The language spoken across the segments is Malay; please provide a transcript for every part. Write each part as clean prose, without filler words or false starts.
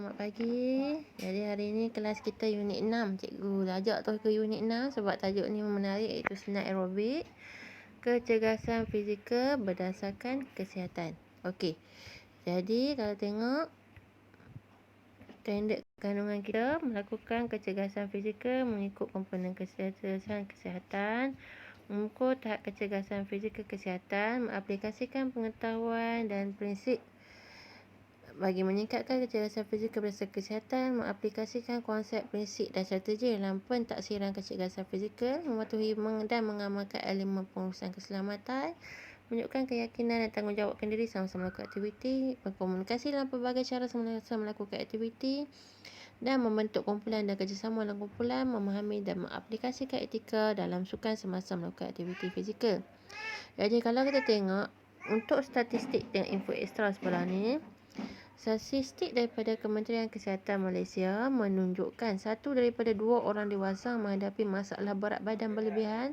Selamat pagi. Jadi hari ini kelas kita unit 6. Cikgu ajak tu ke unit 6 sebab tajuk ni menarik, iaitu senam aerobik, kecergasan fizikal berdasarkan kesihatan. Okey. Jadi kalau tengok standard kandungan kita, melakukan kecergasan fizikal mengikut komponen kecergasan kesihatan, mengukur tahap kecergasan fizikal kesihatan, mengaplikasikan pengetahuan dan prinsip bagi meningkatkan kecergasan fizikal berdasarkan kesihatan, mengaplikasikan konsep, prinsip dan strategi dalam pentaksiran kecergasan fizikal, mematuhi dan mengamalkan elemen pengurusan keselamatan, menunjukkan keyakinan dan tanggungjawabkan diri sama-sama melakukan aktiviti, berkomunikasi dalam pelbagai cara semasa melakukan aktiviti, dan membentuk kumpulan dan kerjasama dalam kumpulan, memahami dan mengaplikasikan etika dalam sukan semasa melakukan aktiviti fizikal. Jadi kalau kita tengok untuk statistik dan info ekstra sebelah ni, statistik daripada Kementerian Kesihatan Malaysia menunjukkan 1 daripada 2 orang dewasa menghadapi masalah berat badan berlebihan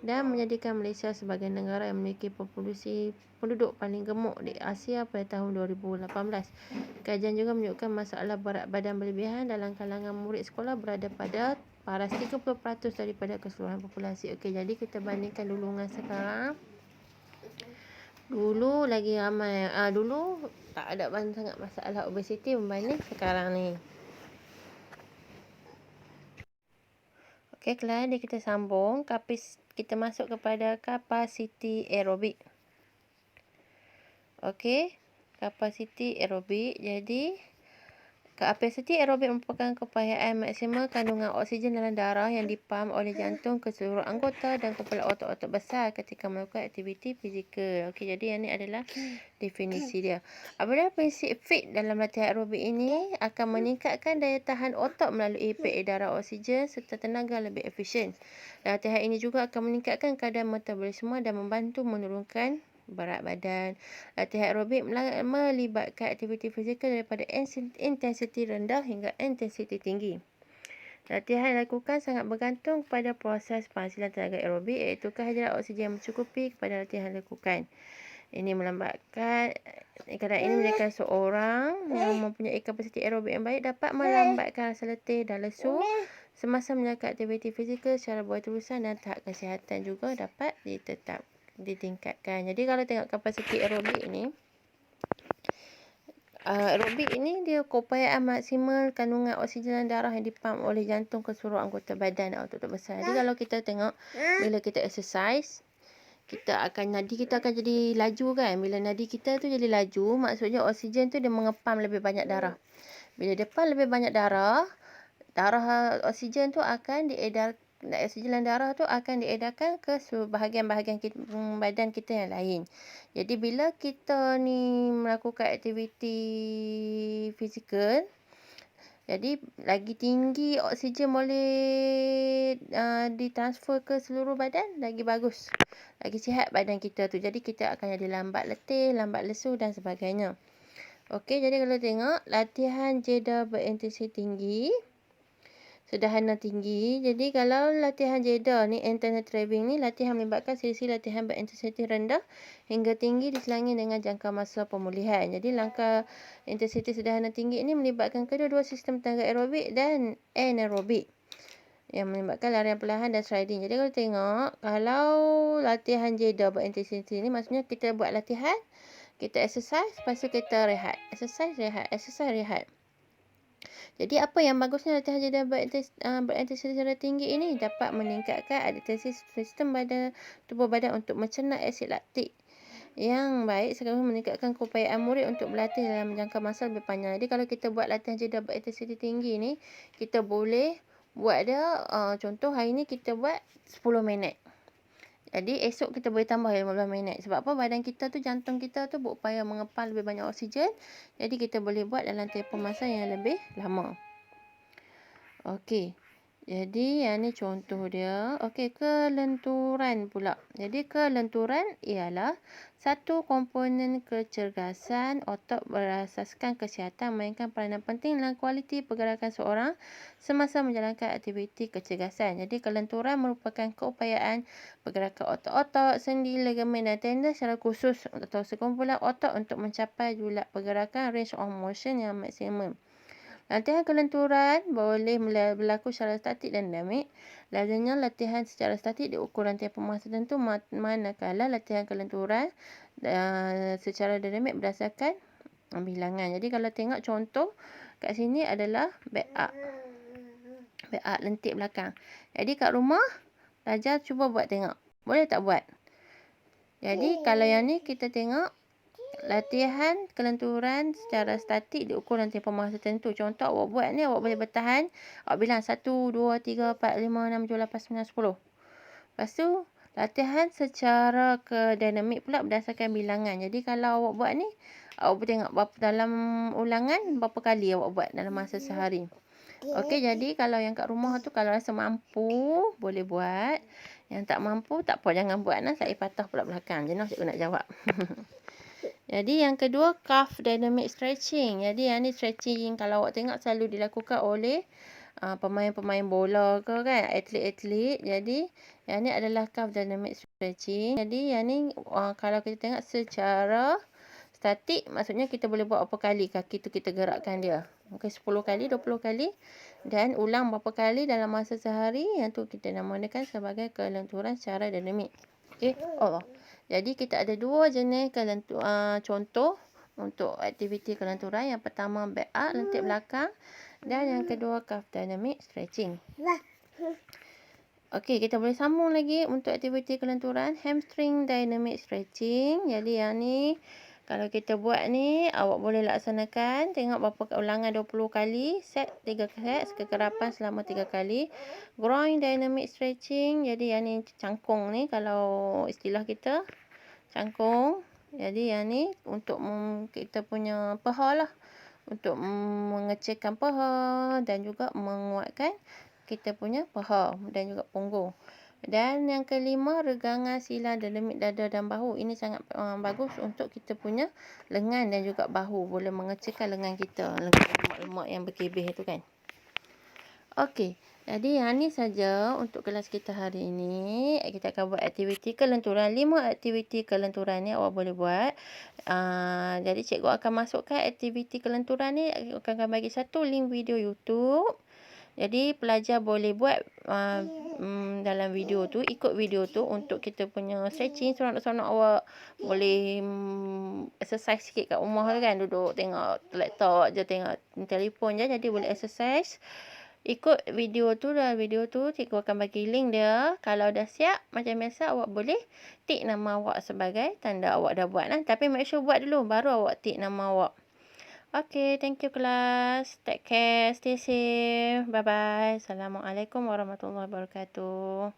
dan menjadikan Malaysia sebagai negara yang memiliki populasi penduduk paling gemuk di Asia pada tahun 2018. Kajian juga menunjukkan masalah berat badan berlebihan dalam kalangan murid sekolah berada pada paras 30% daripada keseluruhan populasi. Okey, jadi kita bandingkan dulu dengan sekarang. Dulu lagi ramai, dulu tak ada banyak sangat masalah obesiti berbanding sekarang ni. Okey, kelas ni kita sambung. Kita masuk kepada kapasiti aerobik. Okey, kapasiti aerobik. Jadi kapasiti aerobik merupakan keupayaan maksimal kandungan oksigen dalam darah yang dipam oleh jantung ke seluruh anggota dan kumpulan otot-otot besar ketika melakukan aktiviti fizikal. Okey, jadi yang ini adalah definisi dia. Apabila prinsip fit dalam latihan aerobik ini akan meningkatkan daya tahan otot melalui peredaran oksigen serta tenaga lebih efisien. Latihan ini juga akan meningkatkan kadar metabolisme dan membantu menurunkan berat badan. Latihan aerobik melibatkan aktiviti fizikal daripada intensiti rendah hingga intensiti tinggi. Latihan yang dilakukan sangat bergantung pada proses penghasilan tenaga aerobik, iaitu kehadiran oksigen yang mencukupi kepada latihan yang dilakukan. Ini melambatkan keadaan ini menjadikan seorang yang mempunyai kapasiti aerobik yang baik dapat melambatkan rasa letih dan lesu semasa menjalankan aktiviti fizikal secara berterusan, dan tahap kesihatan juga dapat ditingkatkan. Jadi kalau tengok kapasiti aerobik ni, aerobik ini dia keupayaan maksimal kandungan oksigen dalam darah yang dipam oleh jantung ke seluruh anggota badan dan otot-otot besar. Jadi kalau kita tengok bila kita exercise, nadi kita akan jadi laju kan. Bila nadi kita tu jadi laju, maksudnya oksigen tu dia mengepam lebih banyak darah. Bila dia pam lebih banyak darah oksigen tu akan oksigen dalam darah tu akan diedarkan ke bahagian-bahagian badan kita yang lain. Jadi bila kita ni melakukan aktiviti fizikal, jadi lagi tinggi oksigen boleh ditransfer ke seluruh badan, lagi bagus, lagi sihat badan kita tu. Jadi kita akan jadi lambat letih, lambat lesu dan sebagainya. Okey, jadi kalau tengok latihan jeda berintensiti tinggi, sederhana tinggi. Jadi kalau latihan jeda ni, interval training ni, latihan melibatkan sesi latihan berintensiti rendah hingga tinggi diselangi dengan jangka masa pemulihan. Jadi langkah intensiti sederhana tinggi ini melibatkan kedua-dua sistem tenaga aerobik dan anaerobik yang melibatkan larian perlahan dan striding. Jadi kalau tengok, kalau latihan jeda berintensiti ni, maksudnya kita buat latihan, kita exercise, lepas tu kita rehat. Exercise, rehat. Jadi apa yang bagusnya latihan jeda berintensiti tinggi ini? Dapat meningkatkan adaptasi sistem tubuh badan untuk mencerna asid laktik yang baik, sekaligus meningkatkan keupayaan murid untuk berlatih dalam jangka masa lebih panjang. Jadi kalau kita buat latihan jeda berintensiti tinggi ni, kita boleh buat dia, contoh hari ni kita buat 10 minit. Jadi esok kita boleh tambah 15 minit. Sebab apa? Badan kita tu, jantung kita tu berupaya mengepam lebih banyak oksigen. Jadi kita boleh buat dalam tempoh masa yang lebih lama. Okey. Jadi yang ni contoh dia. Okey, kelenturan pula. Jadi kelenturan ialah satu komponen kecergasan otot berasaskan kesihatan memainkan peranan penting dalam kualiti pergerakan seorang semasa menjalankan aktiviti kecergasan. Jadi kelenturan merupakan keupayaan pergerakan otot-otot, sendi, ligamen dan tendon secara khusus atau sekumpulan otot untuk mencapai julat pergerakan range of motion yang maksimum. Latihan kelenturan boleh berlaku secara statik dan dinamik. Lazimnya latihan secara statik diukur dalam tempoh masa tertentu, manakala latihan kelenturan secara dinamik berdasarkan bilangan. Jadi kalau tengok contoh kat sini adalah back up. Back up lentik belakang. Jadi kat rumah belajar cuba buat tengok. Boleh tak buat? Jadi kalau yang ni kita tengok latihan kelenturan secara statik diukur dalam tempoh masa tertentu. Contoh awak buat ni, awak boleh bertahan. Awak bilang 1, 2, 3, 4, 5, 6, 7, 8, 9, 10. Lepas tu, latihan secara dinamik pula berdasarkan bilangan. Jadi kalau awak buat ni, awak tengok dalam ulangan berapa kali awak buat dalam masa sehari. Okey, jadi kalau yang kat rumah tu kalau rasa mampu, boleh buat. Yang tak mampu, tak apa, jangan buat lah. Saya patah pula belakang. Jenuh cikgu nak jawab. Jadi yang kedua, calf dynamic stretching. Jadi yang ni stretching kalau awak tengok selalu dilakukan oleh pemain-pemain bola ke kan, atlet-atlet. Jadi yang ni adalah calf dynamic stretching. Jadi yang ni kalau kita tengok secara statik, maksudnya kita boleh buat berapa kali kaki tu kita gerakkan dia. Mungkin 10 kali, 20 kali. Dan ulang berapa kali dalam masa sehari. Yang tu kita namakan sebagai kelenturan secara dinamik. Okey. Jadi kita ada dua jenis contoh untuk aktiviti kelenturan. Yang pertama back up, lentik belakang. Dan yang kedua calf dynamic stretching. Okey, kita boleh sambung lagi untuk aktiviti kelenturan. Hamstring dynamic stretching. Jadi yang ni kalau kita buat ni, awak boleh laksanakan. Tengok berapa ulangan 20 kali. Set 3 set. Kekerapan selama 3 kali. Groin dynamic stretching. Jadi yang ni cangkung ni kalau istilah kita. Cangkung. Jadi yang ni untuk kita punya paha lah. Untuk mengecilkan paha dan juga menguatkan kita punya paha dan juga punggung. Dan yang kelima, regangan sila dinamik dada dan bahu. Ini sangat bagus untuk kita punya lengan dan juga bahu. Boleh mengecilkan lengan kita. Lengan lemak-lemak yang berkebih tu kan. Okey. Jadi yang ni saja untuk kelas kita hari ini. Kita akan buat aktiviti kelenturan. 5 aktiviti kelenturan ni awak boleh buat. Jadi cikgu akan masukkan aktiviti kelenturan ni. Akan bagi satu link video YouTube. Jadi pelajar boleh buat dalam video tu, ikut video tu untuk kita punya stretching. Seronok-seronok awak boleh exercise sikit kat rumah tu kan. Duduk tengok laptop je, tengok telefon je. Jadi boleh exercise. Ikut video tu, dalam video tu cikgu akan bagi link dia. Kalau dah siap, macam biasa awak boleh tik nama awak sebagai tanda awak dah buat lah. Tapi make sure buat dulu, baru awak tik nama awak. Okay, thank you class. Take care, stay safe. Bye-bye. Assalamualaikum warahmatullahi wabarakatuh.